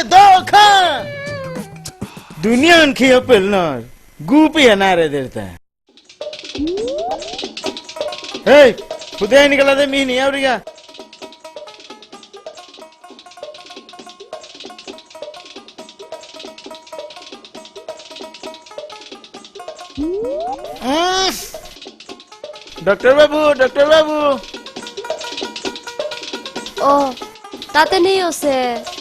ये दो खा दुनिया उनकी अपल नर गुपी अनारे देता है हे खुदे निकला दे मी नहीं आ रही डॉक्टर बाबू ओ ताते नहीं होसे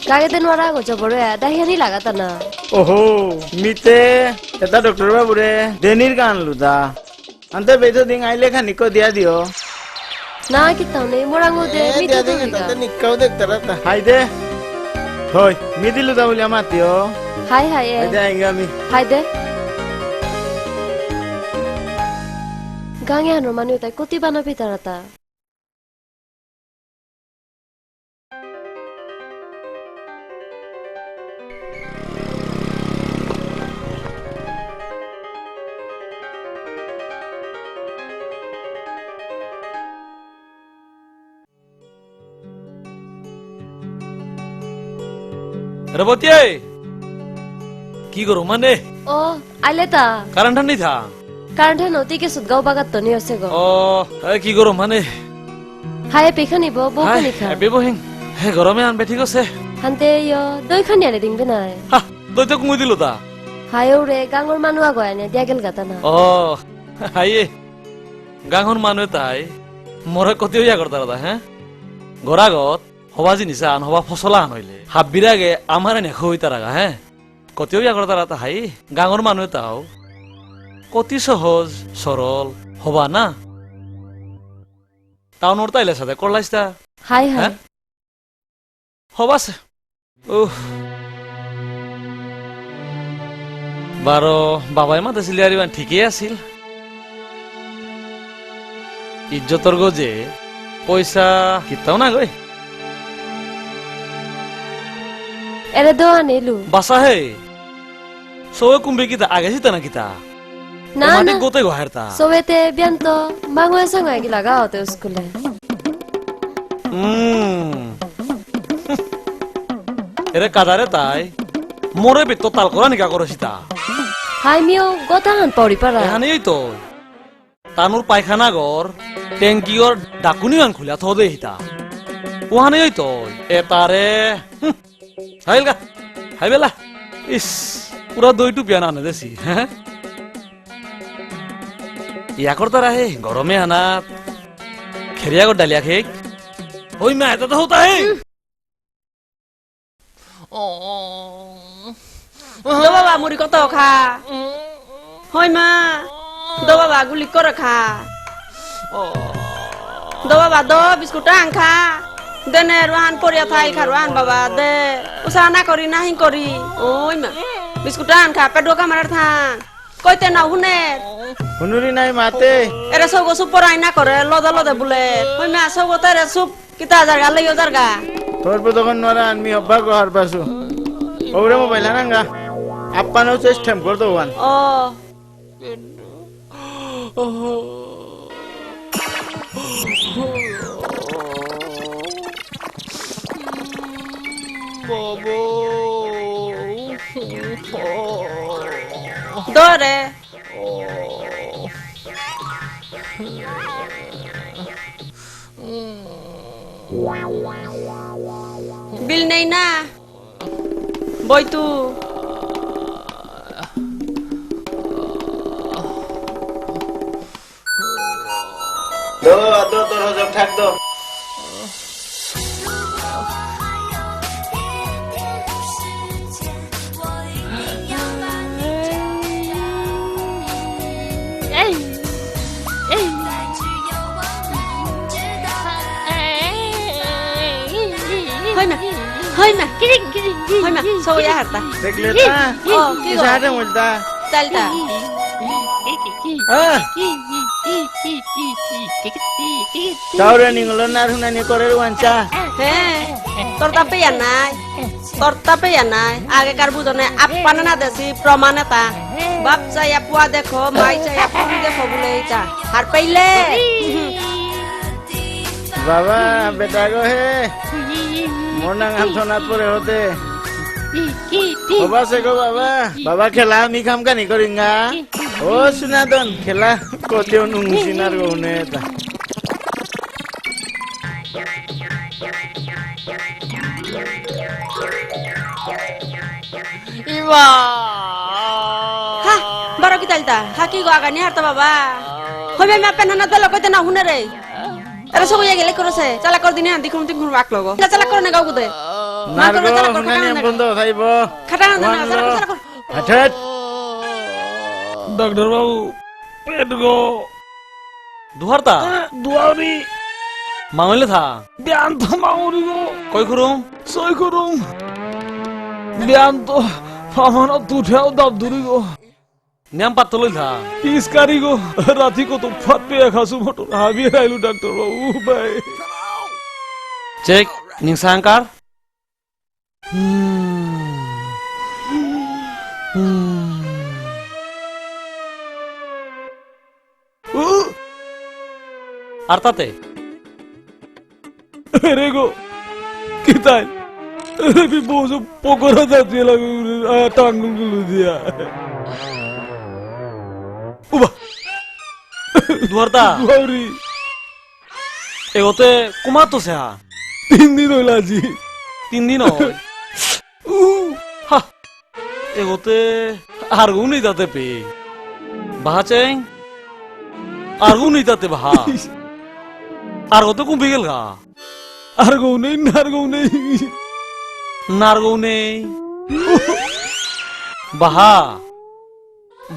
कागे दिन वाला को जबरे दाहिया नहीं लगा ता ना ओहो मीते एता डॉक्टर बाबू रे देनीर कान लुदा अंते बेजो दिन आइले खानी को दिया दियो ना कितना नहीं मोरांगो दे मी दिया तो देंगे तते निकाउ देख तरता हाय दे होय मी दिलु दा बोलिया मातियो हाय हाय हाय दे आएंगे मी हाय दे गांगे हनो मानु ताई कोती बाना पितारता रबतिये की करो माने ओ आले ता कारण नहीं था कारण नोती के सुदगाव बागा तो नहीं होसे गो ओ की करो माने हाय पेखनी बो बो खनी खा बेबो हिं हे गरमे आन बेठी गसे हनते यो दई खनी आले दिंग बिनाय हा दई तो कुंगी दिलो ता हाय रे गांगोर मानु आगो आने दियागेल गाता ना ओ हाय गांगोर मानु ताई मोरे कतियो या करता रहा हैं गरागत हवा जिनिसा आन हवा फसला आन हइले हाबिरागे आमारे ने खइता रागा हैं कतियो या करता रहा हाय गांगोर मानु ताओ कति सहज सरल हवा ना टाउनर ताइले साथे करलाइस्ता हाय हाय हबासे ओह बारो बाबाई माते सिलियारिबान ठीकই আছিল इज्जतर गजे पैसा किताও না গই एरे दो आनेलु बासा है सोए कुंबे किता आगे सिता ना किता ना माटी ना गोते गोहरता सोवेते बियांतो मांगवे संगा की लगा होते स्कूले एरे कादारे ताई मोरे बे तो ताल करा निका करसिता हाय मियो गोता हन पौड़ी परा এখানে এই তো তানুর পায়খানা ঘর ট্যাঙ্কি ওর ডাকুনি মান খুলা থ দে হিতা ওখানে এই তো এতারে হাইলগা হাইবেলা ইস পুরা দই টু পিয়ানা না দেছি হ্যাঁ ইয়া করতা রাহে গরমে আনাত খেরিয়া গো ডালিয়া খেক ওই মা এটা তো হতা হে দো বাবা মুড়ি কত খা হয় মা দো বাবা গুলি করে খা দো বাবা দো বিস্কুট আং খা দেনে রোহান পরিয়া থাইল খা রোহান বাবা দে উসা না করি নাহি করি ওই মা বিস্কুট আং খা পেটো কামার থাং কইতে না হুনে हुनुरी নাই মাতে এরে সগো সুপরাই না করে লদা লদা বুলে ওই মা সগো তারে সুপ কিতা জারগা লইও জারগা তোর পে তখন নরা আনমি অব্বা কো হার পাসু ওরে মোবাইল আনাঙ্গা আপ্পানো সিস্টেম কর দো ওয়ান ও দরে বিল নেই না বই তু দো দো তোর হজম থাক দো হয় না হয় না সোয়া হারতা দেখলে তা ও কি গো সাথে মুলতা চালতা তাওরে নিংলো না হুনানি করে ওয়ানচা হ্যাঁ তোর তাপে নাই আগেকার বুঝনে আপ্পানে না দেছি প্রমাণে তা বাপ চাই আপুয়া দেখো মাই চাই আপনি দেখো বলে এটা হার পাইলে বাবা বেটা গো হে মোর নাং আন্তনাত পরে হতে বাবা সে গো বাবা বাবা খেলা আমি খাম কানি করিঙ্গা ও সুনাদন খেলা কতেও নুংসিনার গৌনে তা হা বড় কি তালতা হাকি গো আগানি হারতা বাবা হইবে মা পেনানা দল কইতে না হুনে রে এরা সব ইয়া গেলে করছে চালা কর দিনে আন্দি খুম তিন বাক লগো চালা কর না গাও গুদে নারগো হুনানি বন্ধ খাইব খাটা না চালা কর আঠাত ডাক্তার বাবু পেট গো দুহারতা দুয়ারি মাঙলে থা ব্যান তো মাউরি গো কই খুরুম সই করুম ব্যান তো ফামানা তুঠেও দাবদুরি গো নিয়াম পাত্র লই থা পিসকারি গো রাতি কত ফাট পেয়ে খাসু মোটর হাবি আইলু ডাক্তার বাবু ভাই চেক নিংসাঙ্কার আর তাতে রে গো কি তাই বি বসে পকোড়া যাচ্ছে লাগে টাঙ্গুল গুলো দিয়া উবা দুহারতা দুয়ারি এগোতে কুমার তো সে 3 দিন হইল আজি 3 দিন হা এগোতে আর গুনি যাতে পে বাহা চেং আর গুনি যাতে বাহা আর গো তো কুম্ভি গেল গা আর গো নেই নার গো নেই নারগৌ নেই বাহা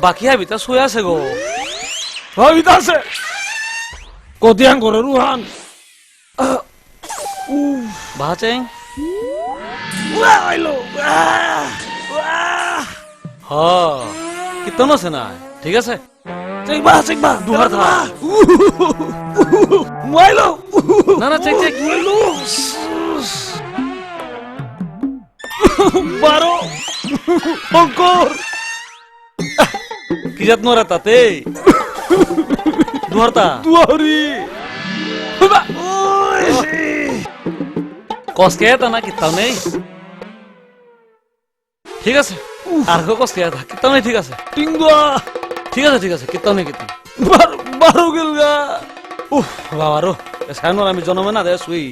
বাকি হাবিতা শুয়ে আছে গো ভাবিতাছে কতিয়াং করে রুহান বাহা চেং আইলো হ কীর্তন আছে না ঠিক আছে চেকবা দুহার থা মাইলো না না চেক চেক বারো অঙ্কর কি যত্ন রে তাতে দুহারতা দুয়ারি কসকে তা না কীর্তন নেই ঠিক আছে আর কসকে থা কীর্তন নেই ঠিক আছে টিংদুয়া ঠিক আছে কীর্তন নেই কীর্তন বারো গেল গা উফ বাবা রো সায়নর আমি জন্মে না দে শুই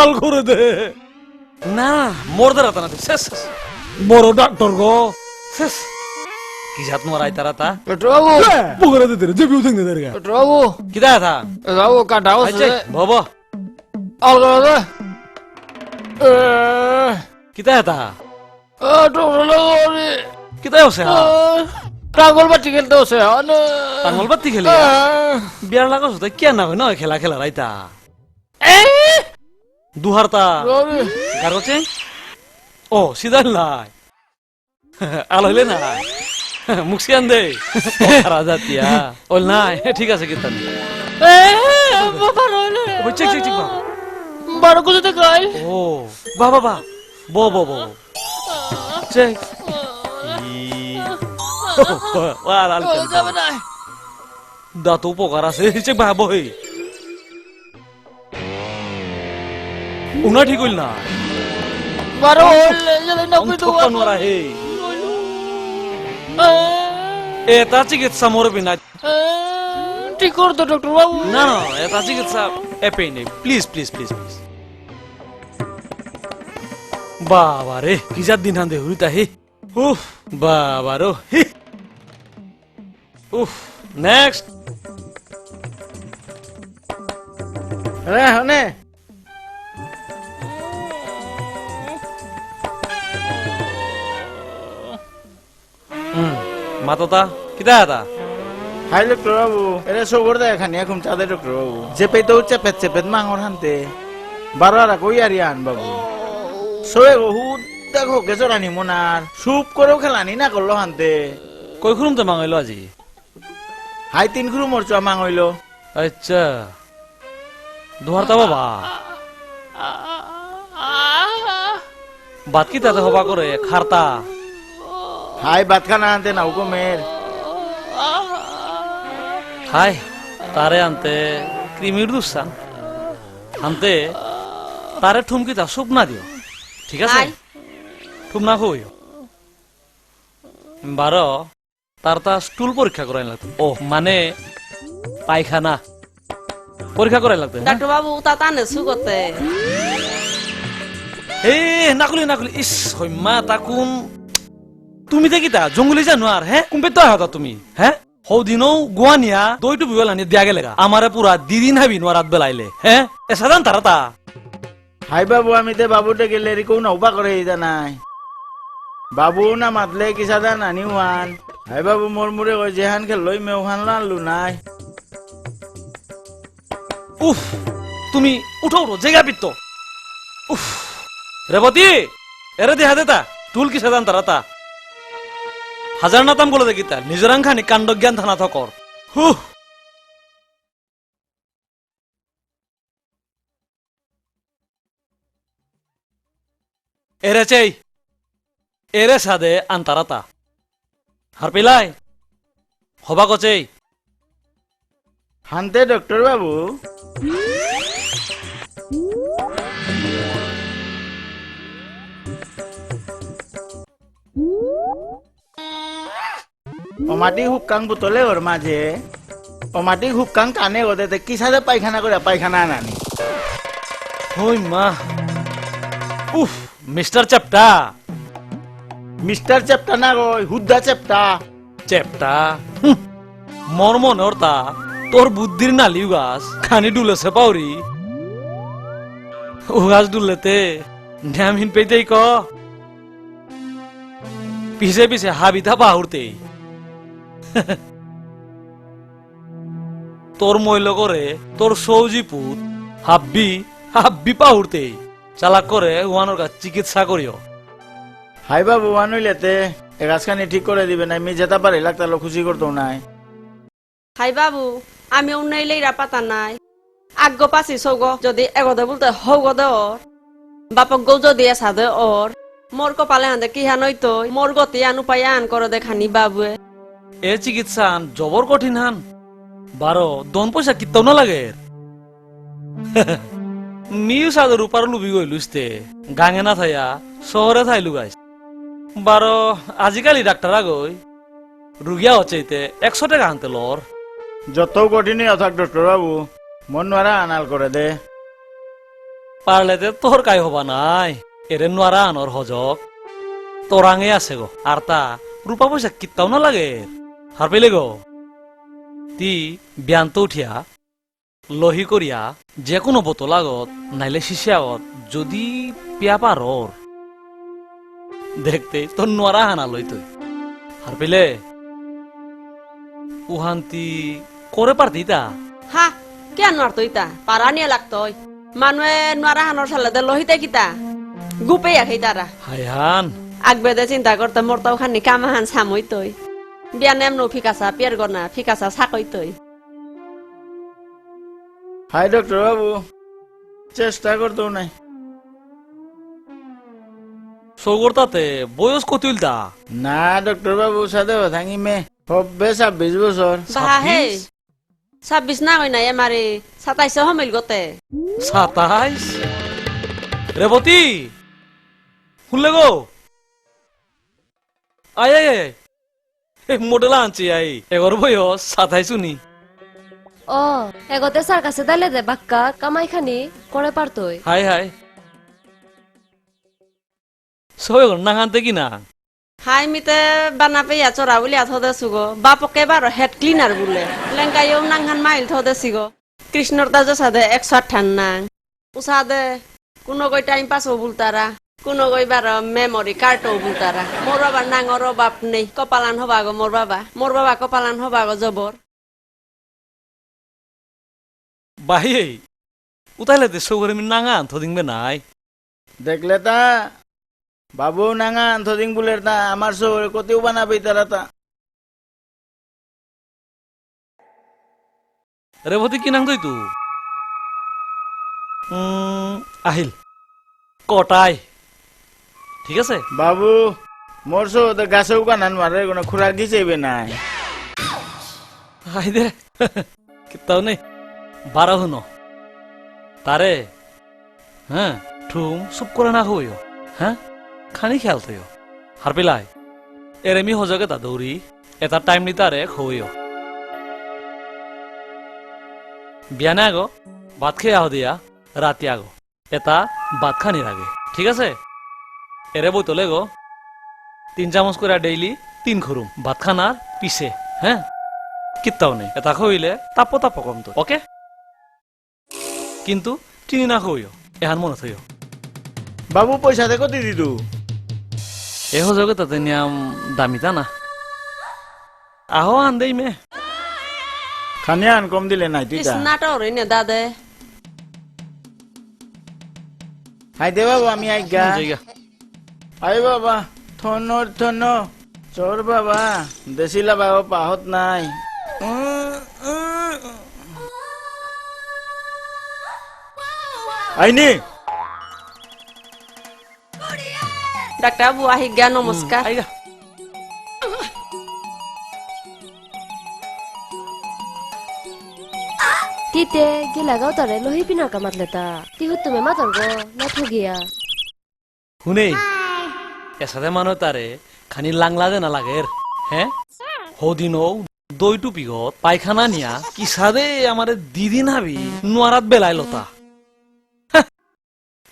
আল করে দে না মোর দে রাতা না শেষ শেষ বড় ডাক্তার গো শেষ কি জাত মোর আই তারা তা পেট্রোবাবু পকরে দে রে জেবি উঠে দে রে পেট্রোবাবু কি দা থা যাও কাটাও আইছে বাবা অলগা দে কি দা থা ডক্টর লগরে কি দা আছে হা টাঙ্গল বাটি খেলতে আছে আনে টাঙ্গল বাতি খেলি বিয়ার লাগাস তো কি না হয় না খেলা খেলা রাইতা দুহারতা গারোচে ও সিদাল নাই আল হইলে না মুখসিয়ান দে রাজা তিয়া ওল নাই ঠিক আছে কীর্তন চেক চেক চেক বাবা বারো কোথাতে গাই ও বাবা বা বো বো বো চেক আর আল যাবে না দাঁত উপকার আছে চেক বা বই উনা ঠিক হইল না বারো হইলে গেলে না কই তো নোরা হে এটা চিকিৎসা মরবি না ঠিক করে তো ডক্টর বাবু না না এটা চিকিৎসা এপে নেই প্লিজ প্লিজ প্লিজ প্লিজ বাবা রে কি যা দিন হান্দে হুইতা হে উফ বাবা রো হি উফ নেক্সট রে হনে মাততা কিতা এটা হাই ডক্টর বাবু এরে সবর দে খানি এখন চাঁদে ডক্টর বাবু চেপে তো চেপেত চেপেত মাঙর হানতে বারো আর কই আর আন বাবু সোয়ে হু দেখো গেছরানি মোনার সুপ করেও খেলানি না করলো হানতে কই খুরুম তো মাঙাইলো আজি হাই 3 খুরু মরচা মাঙইলো আচ্ছা দুহারতা বাবা বাত কি তাতে হবা করে খারতা হাই ভাত খানা আনতে নাও কমের হাই তারে আনতে ক্রিমির দুসা আনতে তারে ঠুমকি তা সুপ না দিও ঠিক আছে আই ঠুম না হইও বারো তার তা স্টুল পরীক্ষা করাই লাগতো ও মানে পায়খানা পরীক্ষা করাই লাগতো ডাক্তার বাবু তা টানে সুগতে এ নাকুলি ইস হইমা তাকুন তুমি দেখি তা জঙ্গলি জানো আর হ্যাঁ কুম্পে তো হতা তুমি হ্যাঁ হৌ দিনও গুয়ানিয়া দইটু বিবেলানি দিয়া গেলে আমারে পুরা দিদিন হাবি নোয়ারাত বেলাইলে হ্যাঁ এ সাধারণ তারা তা হাই বাবু আমি তে বাবুতে গেলে রিকো নৌবা করে এইটা নাই বাবু না মাতলে কি সাদা নানি ওয়ান হাই বাবু মোর মুরে কই যেহান খেল লই মে ওখান লানলু নাই উফ তুমি উঠো জেগা পিত্ত উফ রেবতী এরে দেখা দেতা টুল কি সাধারণ তারা তা হাজার নাতাম বলে দেখি তা নিজরাং খানি কাণ্ড জ্ঞান থানা থকর হুহ এরে চাই এরে সাদে আন্তারাতা হার পিলাই হবা কচেই হানতে ডক্টর বাবু অমাটি হুক্কাং বুতলে ওর মাঝে অমাটি হুক্কাং কানে গদে কি সাদে পায়খানা করে পায়খানা আনানি হই মা উফ মিস্টার চ্যাপটা মিস্টার চেপটা না গই হুদ্দা চেপটা চ্যাপটা মর্ম নরতা তোর বুদ্ধির নালিউ গাছ খানি ডুলেছে পাউরি ও গাছ ডুলেতে ন্যামহীন পেতেই ক পিছে পিছে হাবিতা পাহুরতেই তোর মইল করে তোর সৌজি পুত হাব্বি পাহুরতেই চালাক করে ওয়ানোর কাছে চিকিৎসা করিও হাই বাবু আনুইলেতে এ গাছখানি ঠিক করে দিবে না আমি যেতে পারি লাগতালো খুশি করতো নাই হাই বাবু আমি উন্নইলেই পাতা নাই আগ্য পাছি সৌগ যদি এগদে বলতে হৌগদে ওর বাপক গৌ যদি সাদে ওর মোর কপালে হাঁদে কি হানই তৈ মোর গতি আনু পাই আন করে দেখানি বাবুয়ে এ চিকিৎসা জবর কঠিন হান বারো দন পয়সা কিত্তাও না লাগে মিউ সাদের উপার লুবি গইলুসতে গাঙে না থাইয়া শহরে থাইলু গাইস বারো আজিকালি ডাক্তার আগই রুগিয়া হচ্ছেইতে 100 টাকা আনতে লর যত কঠিনই অথাক ডক্টর বাবু মন নোয়ারা আনাল করে দে পারলেতে তোর কাই হবা নাই এরে নোয়ারা আনর হজক তোরাঙে আছে গো আর তা রূপা পয়সা কিত্তাও না লাগে হার পেলে গো তি ব্যান্ত উঠিয়া লহি করিয়া যে কোনো বোতল আগত নাইলে শিশে আগত যদি পিয়া পারর দেখতে তোর নোয়ারা হানা লই তুই হার পেলে উহান্তি করে পারতি তা হা কেন আর তৈতা পারা নিয়ে লাগতই মানুয়ে নোয়ারা হানোর সালে লহিতে কিতা গুপে আখাই তারা হাইহান আগবেদে চিন্তা করতে মোরতাও খানি কামাহান সামই তৈ বিয়ানে এমন ফিকাসা পিয়ার গনা ফিকাসা সাকই তৈ হাই ডক্টর বাবু চেষ্টা করতো নাই সৌগরতাতে বয়স কতিল তা না ডক্টর বাবু সাথে ভাঙি মে হবে 26 বছর বাহা হে 26 না হই নাই আমারে 27 হমিল গতে 27 রেবতী শুনলে গো আয় আয় আয় মডেল আনছি আই এগর বয়স 27 শুনি ও এগতে স্যার কাছে দালে দে বাক্কা কামাই খানি করে পারতই হাই হাই সবাই নাঙানতে কি না হাই মিতে বানা পেয়া চড়া বলি আথদে সুগো বাপকে বারো হেড ক্লিনার বলে লেঙ্গাইও নাংহান মাইল থদে সিগো কৃষ্ণর তাজো সাদে 158 নাং উসাদে কোনো গই টাইম পাস ও বুলতারা কোনো গই বারো মেমোরি কার্ড ও বুলতারা মোর বাবা নাঙর বাপ নেই কপালান হবা গো মোর বাবা কপালান হবা গো জবর বাহি উতাইলে দে সৌগরে মি নাঙা থদিংবে নাই দেখলে তা বাবু নাঙা আন্তদিং বুলের তা আমার শহরে কতেও বানাবে তারা তা রেবতী কি নাং তু আহিল কটাই ঠিক আছে বাবু মোর শহরে গাছেও কানান মারে কোনো খুরাক দিছেইবে নাই হাই দে কিতাও নেই 12 হুনো তারে হ্যাঁ ঠুম চুপ করে না হইও হ্যাঁ খানি খেয়াল থইও হার পেলাই এরেমি হজকে তা দৌড়ি এটা টাইম নি তারে খইও বিয়ানে আগো ভাত খেয়ে আহ দিয়া রাতি আগো এটা ভাত খানির আগে ঠিক আছে এরে বই তোলে গো 3 চামচ করে ডেইলি 3 খুরুম ভাত খানার পিছে হ্যাঁ কিত্তাও নেই এটা খইলে তাপো তাপো কম তো ওকে কিন্তু চিনি না খইও এহান মনে থইও বাবু পয়সা দেখো দিদি তু এ হজকে তাতে নিয়াম দামিতা না আহো আন দেই মে খানিয়া আন কম দিলে নাই তুই কৃষ্ণাটা ওরে নে দাদে হাই দে বাবু আমি আইগা জায়গা আই বাবা থনর থন চোর বাবা দেশিলা বাবা পাহত নাই আইনি ডাক্তার বাবু আহিজ্ঞা নমস্কার আইগা তিতে গিলা গাও তারে লহি পিনার কামাত লেতা তিহুত তুমি মাতর গো না ঠগিয়া শুনে এসাদে মানুহ তারে খানি লাংলা দে নালাগে হ্যাঁ হদিনও দই টুপিগত পায়খানা নিয়া কিসাদে আমারে দিদি নাবি নোয়ারাত বেলাই লতা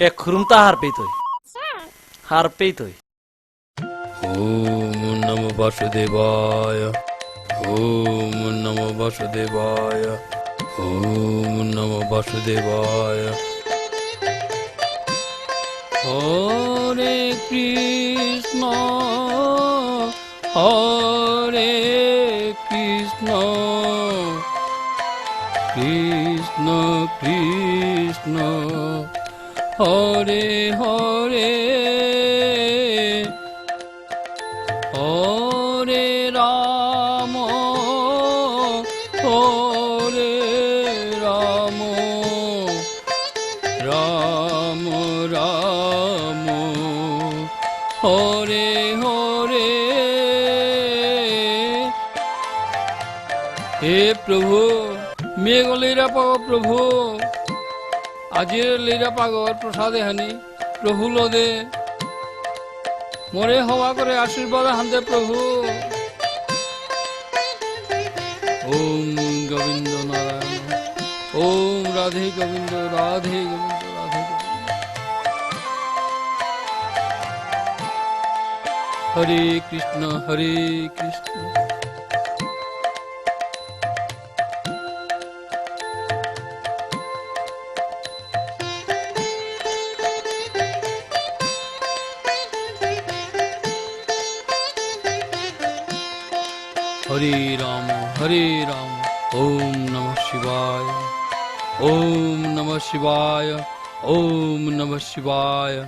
এক খুরুম তা হার পেই তৈ ওম নমো বাসুদেবায় ওম নমো বাসুদেবায় ওম নমো বাসুদেবায় হরে কৃষ্ণ হরে কৃষ্ণ কৃষ্ণ কৃষ্ণ হরে হরে হরে রাম হরে রাম রাম রাম হরে হরে হে প্রভু মেঘ লীরা পাগ প্রভু আজির লীরা পাগর প্রসাদে হানি প্রভু লোদে মোরে হওয়া করে আশীর্বাদ হানতে প্রভু ওম গোবিন্দ নারায়ণ ওম রাধে গোবিন্দ রাধে গোবিন্দ রাধে গোবিন্দ হরে কৃষ্ণ হরে কৃষ্ণ হরে রাম ওম নমঃ শিবায় ওম নমঃ শিবায় ওম নমঃ শিবায়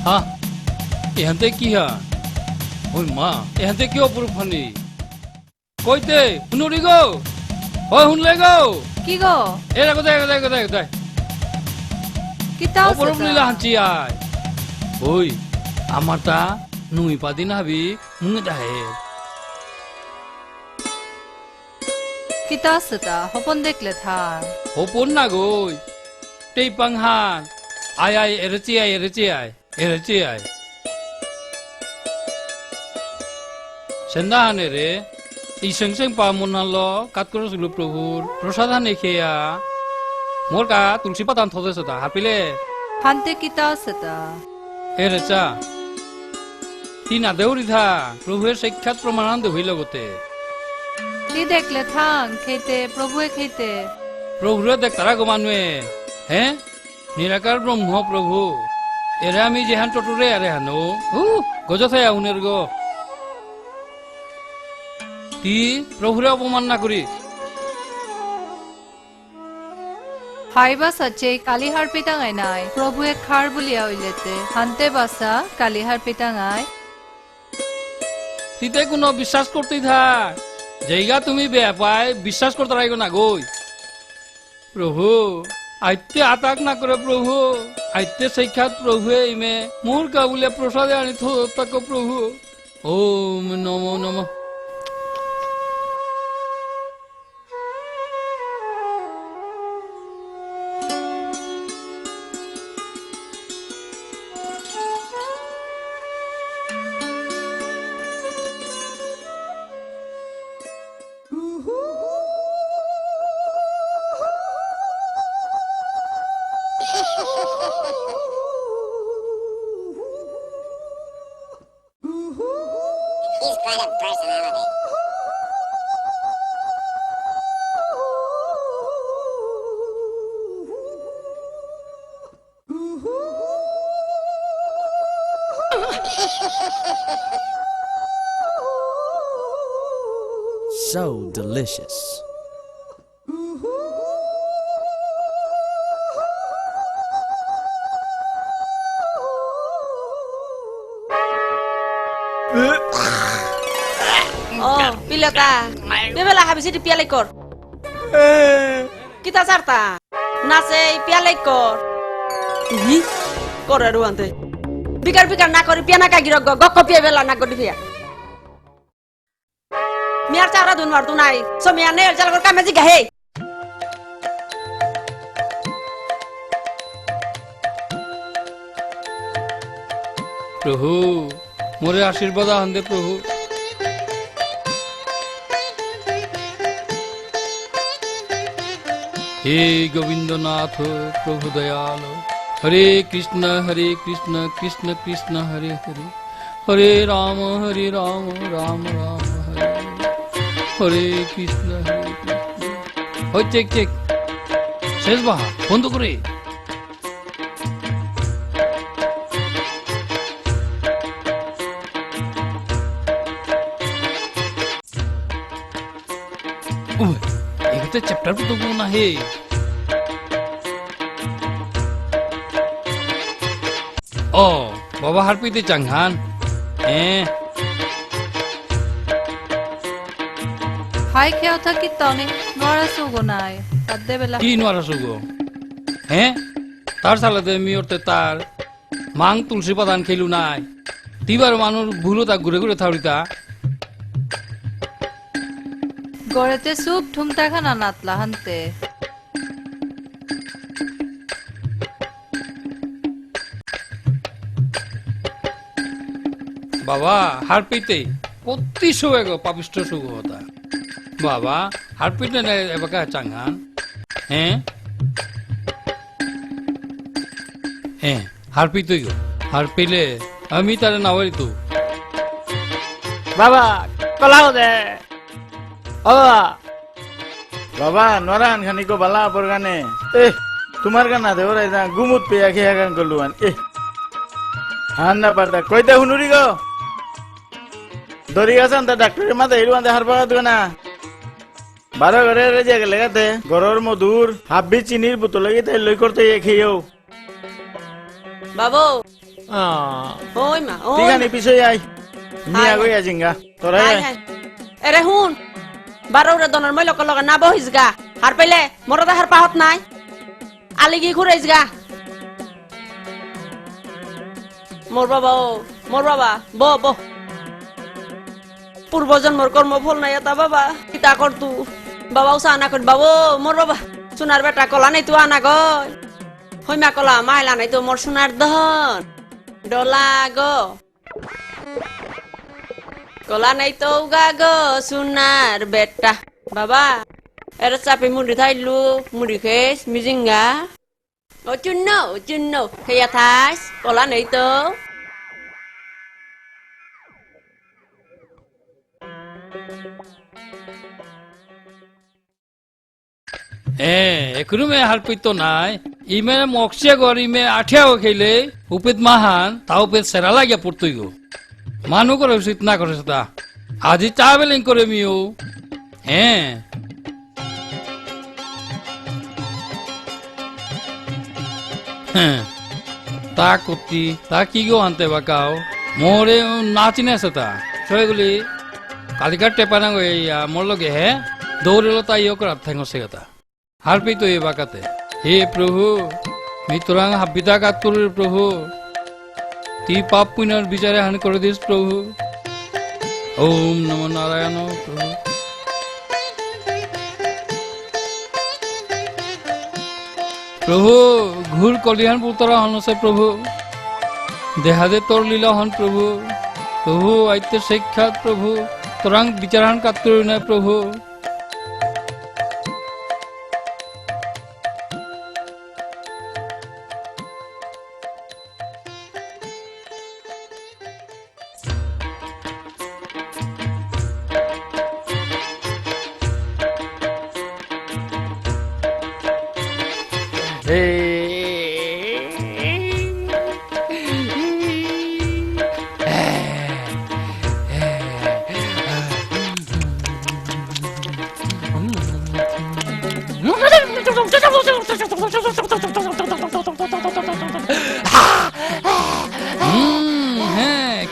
হ্যাঁ এহান্তে কি হা ওই মা এহান্তে কি অপরূপ ফানি কইতে শুনুরি গো ওই শুনলে গো কি গো এরা কোথায় কোথায় কোথায় কোথায় কিতা অপরূপ লীলা হাঁচি আয় ওই আমারটা নুই পাদি নাবি মুঙে দাহে কিতা সেটা হপন দেখলে থার ওপর না গই টেই পাংহান আয় আয় এরেচি আয় এরেচি আয় এরেচি আয় সেন্দাহানে রে ইসং সং পা মনালো কাট করে সুলু প্রভুর প্রসাদান খেয়া মোর কা তুলসী পাতান থদে সদা হাপিলে হান্তে কিতা সেটা এরেচা তিনা দেউরি থা প্রভুয়ের সাক্ষাৎ প্রমাণান্ত হইল গতে কি দেখলে থাং খেতে প্রভুয়ে খেতে প্রভুরে দেখ তারা গো মানুয়ে হ্যাঁ নিরাকার ব্রহ্ম প্রভু এরে আমি যেহান টটুরে আরে হানো গজ থাই আউনের গো তি প্রভুরে অপমান না করি হাইবা সাচে কালিহার পিতাঙাই নাই প্রভুয়ে খার বুলিয়া হইলেতে হান্তে বাসা কালিহার পিতাঙাই তিতে কোনো বিশ্বাস করতেই থাক জায়গা তুমি বেয়া পায় বিশ্বাস করতে রাখো না গই প্রভু আইতে আতাক না করে প্রভু আইতে সাক্ষাৎ প্রভুয়ে ইমে মোর কাবুলে প্রসাদে আনি থাক প্রভু ওম নমো নমঃ He's quite a personality. So delicious. Oh, pilota. Bebela habisi di pialai kor. Kita sarta. Nase pialai kor. Ih, kor aru ante. Bikar na kori piana ka giro go kopi bela na godi pia. Miar cara dun war tunai. So miar ne jal kor kamaji gahe. প্রভু মোরে আশীর্বাদ আনন্দে প্রভু হে গোবিন্দনাথ প্রভু দয়াল হরে কৃষ্ণ কৃষ্ণ কৃষ্ণ হরে হরে হরে রাম রাম রাম হরে হরে কৃষ্ণ ওই check check শেষ বাহা বন্ধ করে এগুতে চ্যাপ্টার তো কোন আহে ও বাবা হারপিতে চাংহান হাই খেয়াও থাকি তনে নড়া সুগো নাই তাদে বেলা কি নোয়ারা সুগো তার সালাতে মিয়রতে তার মাং তুলসী প্রধান খেলু নাই তিবার মানুষ ভুলো তা ঘুরে ঘুরে থাউরিতা গড়েতে সুপ ঠুমতা খানা নাতলা হান্তে বাবা হারপিতে প্রতি সুগে গো পাপিষ্ট সুগ হতা বাবা হারপিতে না এবাকা চাংহান হারপিতে গো হারপিলে আমি তারে নাওয়ারি তো বাবা কলাও দে ও বাবা নরান খানি কো বালা পর গানে তোমার গানা দে ওরাই না গুমুত পেয়া খেয়া গান করলুয়ান হান না পারতা কইতে হুনুরি গো দরি আছেন তা ডাক্তারের মাথা হিরুয়ান দে হার পাওয়া দেবে না 12 ঘরে রেজে গেলে গাতে গরর মধুর হাব্বি চিনির বোতলে গিয়ে লই করতে খেয়েও Babu. Oi ma, oi. Tingani pisoy ay. Miya go ya jinga. Toray. Hai. Ere hun. Baro ure donar moi lokal lokan na bohis ga. Har pele morada har pahot nai. Aligi khureis ga. Mor baba, bo. Purbo janmor kormo phol nai ata baba. Kita kor tu. Baba usana kor babo, mor baba. Sunar beta kola nai tu ana goy. Hoi ma kola maila nai tu mor sunar don. Dola go. Kola nai to ga go sunar beta. Baba. Era sapi mundi thai lu, mundi kes, mijinga. Chunno. Kaya thas, kola nai to. একনো মে হারপিত তো নাই ইমে মক্সে গর ইমে আঠিয়াও খেলে উপিত মাহান তা উপিত সেরা লাগিয়া পড়তই গো মানু করে উচিত না করে তা আজি ট্রাভেলিং করে মিও হ্যাঁ হ্যাঁ তা করতি তা কি গো আনতে বাকাও মোরে নাচিনে আছে তা সয়গুলি কালিকার টেপানা মোর লগে হে দৌড়েলো তা ইয় করার থাকছে কথা হারপি তো এ বাকাতে হে প্রভু মিত্রাং হাবিতা কাতুর প্রভু তি পাপ পুণ্যর বিচারে হানি করে দিস প্রভু ওম নমো নারায়ণ প্রভু প্রভু ঘুর কলিহান পুতরা হনছে প্রভু দেহাদে তোর লীলা হন প্রভু প্রভু আইতে সাক্ষাৎ প্রভু তোরাং বিচারান কাতুর নয় প্রভু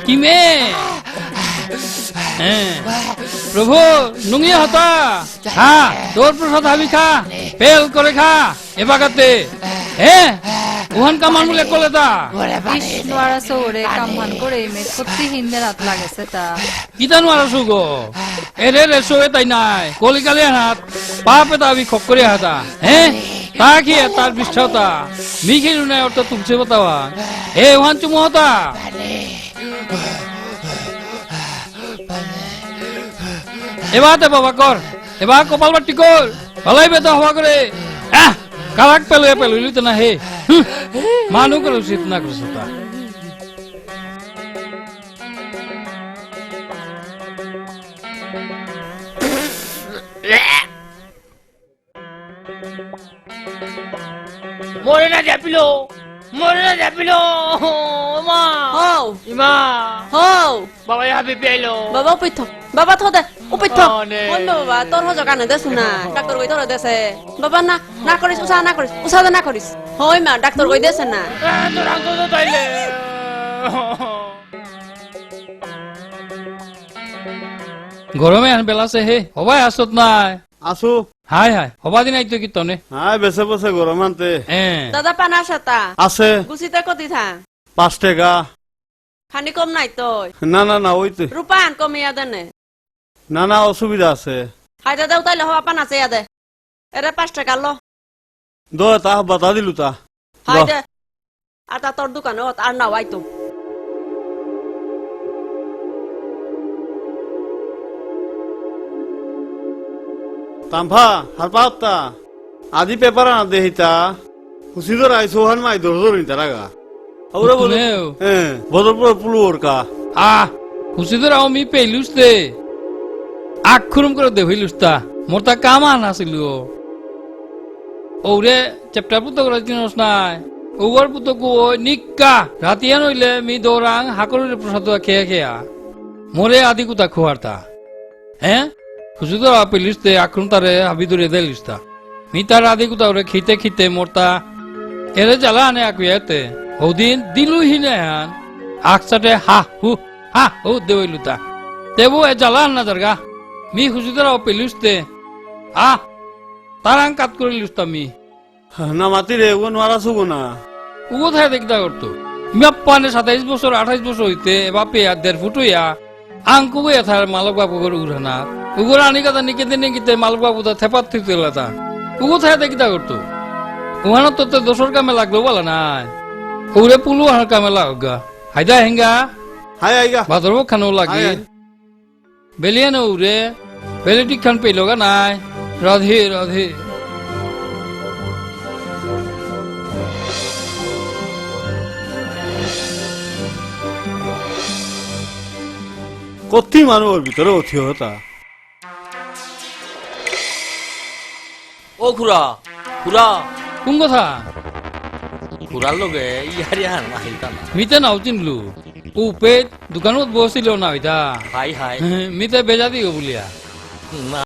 কিমে প্রভু নুঙ্গিয়া হতা খা তোর প্রসাদ হাবি খা পেল করে খা এবাগাতে হ্যাঁ উহান কামান বলে কলে তা ইস নোয়ারা সৌরে কামহান করে ইমে কত্তি হিন্দে রাত লাগেছে তা কিতা নোয়ারা সুগো এরে রে সোয়ে তাই নাই কলিকালে হাত পাপে তা আমি খক করে হাতা হ্যাঁ তা কি তার বিষ্ঠাতা মিখিল নাই অর্থ তুলছে বতাওয়া এ উহান চুমো হতা এবারে বাবা কর এবার কপাল বাটি কর ভালাই বেদা হওয়া করে কালাক পেলে পেলুলি তো না হে মানু করে উচিত না করছে তা মরে না যাপিল মা হও ইমা হও বাবা হাবি পেলো বাবা উপৈথ বাবা থ দে উপৈথ নে। বন্ধ বাবা তোর হজ কানে দেছ না ডাক্তার কই তোর দেছে বাবা না না করিস উষা না করিস হই মা ডাক্তার কই দেছে না তোর আঙ্গ তো তাইলে গরমে আন বেলাছে হে হবাই আসত নাই আছো হাই হাই হবা দিন আইতো কি তনে হাই বেছে বসে গরম আনতে দাদা পানা সাতা আছে গুছিতে কতি থা 5 টাকা খানি কম নাই তোই না না না ওই তো রূপান কমিয়া দেনে না না অসুবিধা আছে হাই দাদা উতাইলে হওয়া পানা চেয়া দে এরে 5 টাকা লো দো তা বাতা দিলু তা হাই দে আর তা তোর দোকানে আর না আইতো তাম্ফা হারপাত্তা আদি পেপার আনা দেহিতা হুসিদর আইসো হান মাই দরদর নিতা রাগা ওরে বলে বদরপুর পুলুর কা খুশিদের আমি পেলুস দে আখুরম করে দে হইলুস তা মোর তা কাম আনা ছিল ওরে চ্যাপ্টার পুতো করে চিনস নাই ওর পুতো কো নিক্কা রাতিয়া নইলে মি দৌরাং হাকরের প্রসাদ খেয়া খেয়া মোরে আদি কুতা খোয়ারতা হ্যাঁ খুশিদের পেলুস দে আখরুম তারে হাবি দরে দে লিস্তা মি তার আদি কুতা ওরে খিতে খিতে মোরতা এরে জ্বালা আনে আকুয়াতে ওদিন দিলু হিনে হান আকসাটে হা হু দেওয়াইলুতা তেবু এ জ্বালা আন না দরগা মি খুশিদের পেলুসতে তারাং কাত করে লিস্তা মি না মাতি রে ও নোয়ারা সুগো না ও কোথায় দেখতা করতো মিয়াপ্পানে 27 বছর 28 বছর হইতে বাপে আর 1.5 ফুট হইয়া আঙ্কু এথার মালক বাবু করে উড়ানা উগর আনি কথা নিকে দিনে গিতে মালক বাবু তা থেপাত থইতে লাতা ও কোথায় দেখতা করতো ওহানো তো দোসর কামে লাগলো বলা নাই ওরে পুলু আর কামে লাগা হায়দা হেঙ্গা হাই আইগা বাদরব খানো লাগি বেলিয়ানো উরে বেলিটি খান পেলোগা নাই রাধে রাধে কতি মানুষ ভিতরে অথি হতা ও খুড়া খুড়া কোন কথা খুড়ার লগে ইয়ারি হার মাহিতা না মিতে নাও চিনলু উপেত দোকানত বসিল না হইতা হাই হাই মিতে বেজা দিও বলিয়া না